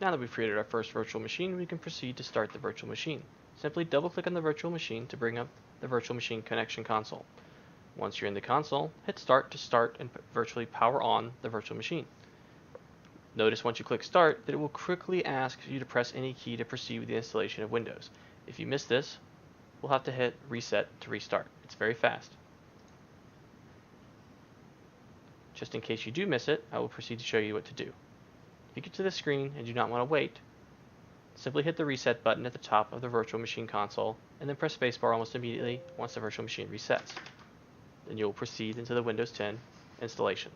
Now that we've created our first virtual machine, we can proceed to start the virtual machine. Simply double-click on the virtual machine to bring up the virtual machine connection console. Once you're in the console, hit Start to start and virtually power on the virtual machine. Notice once you click Start that it will quickly ask you to press any key to proceed with the installation of Windows. If you miss this, we'll have to hit Reset to restart. It's very fast. Just in case you do miss it, I will proceed to show you what to do. If you get to the screen and do not want to wait, simply hit the Reset button at the top of the virtual machine console and then press spacebar almost immediately once the virtual machine resets. Then you will proceed into the Windows 10 installation.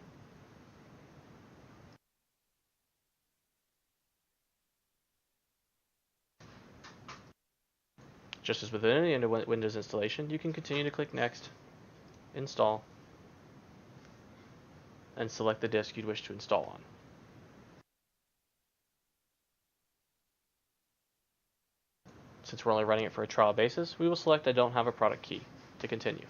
Just as with any Windows installation, you can continue to click Next, Install, and select the disk you'd wish to install on. Since we're only running it for a trial basis, we will select I don't have a product key to continue.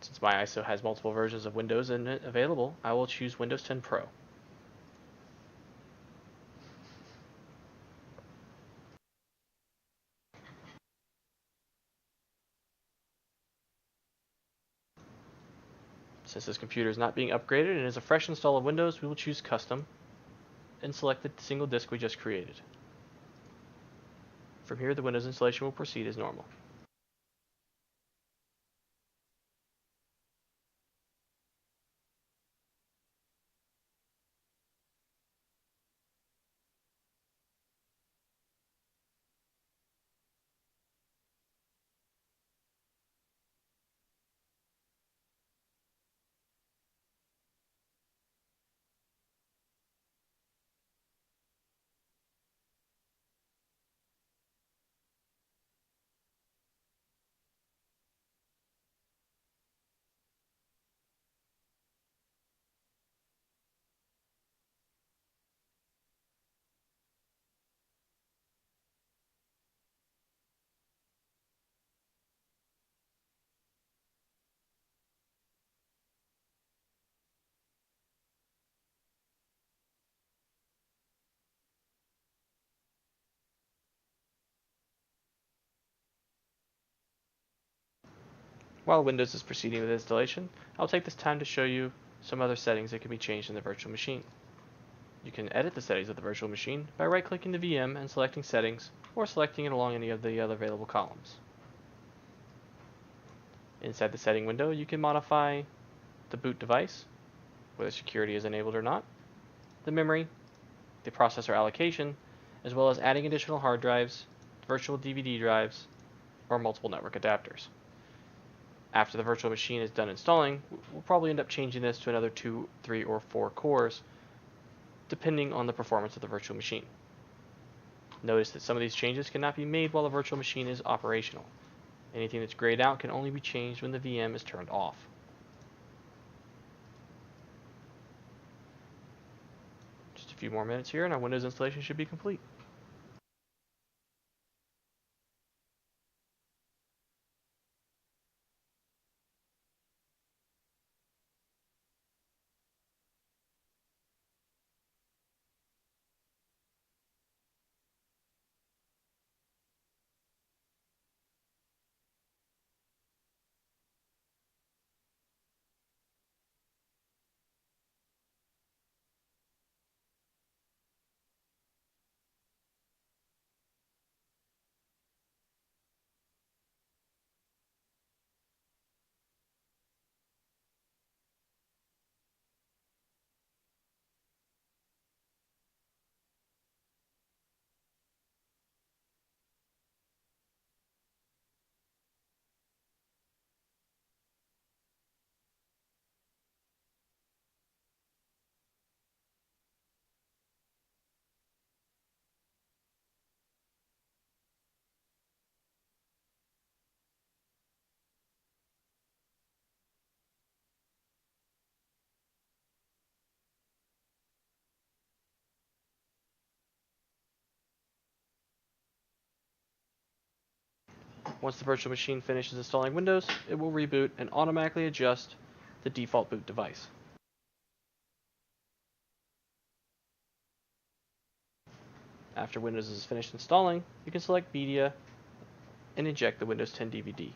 Since my ISO has multiple versions of Windows in it available, I will choose Windows 10 Pro. Since this computer is not being upgraded and is a fresh install of Windows, we will choose Custom and select the single disk we just created. From here, the Windows installation will proceed as normal. While Windows is proceeding with installation, I'll take this time to show you some other settings that can be changed in the virtual machine. You can edit the settings of the virtual machine by right-clicking the VM and selecting Settings, or selecting it along any of the other available columns. Inside the setting window, you can modify the boot device, whether security is enabled or not, the memory, the processor allocation, as well as adding additional hard drives, virtual DVD drives, or multiple network adapters. After the virtual machine is done installing, we'll probably end up changing this to another 2, 3, or 4 cores, depending on the performance of the virtual machine. Notice that some of these changes cannot be made while the virtual machine is operational. Anything that's grayed out can only be changed when the VM is turned off. Just a few more minutes here and our Windows installation should be complete. Once the virtual machine finishes installing Windows, it will reboot and automatically adjust the default boot device. After Windows is finished installing, you can select Media and eject the Windows 10 DVD.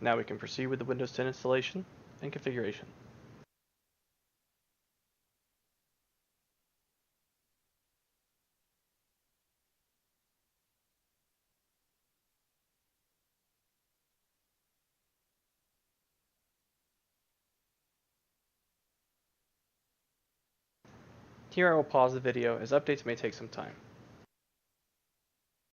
Now we can proceed with the Windows 10 installation and configuration. Here I will pause the video as updates may take some time.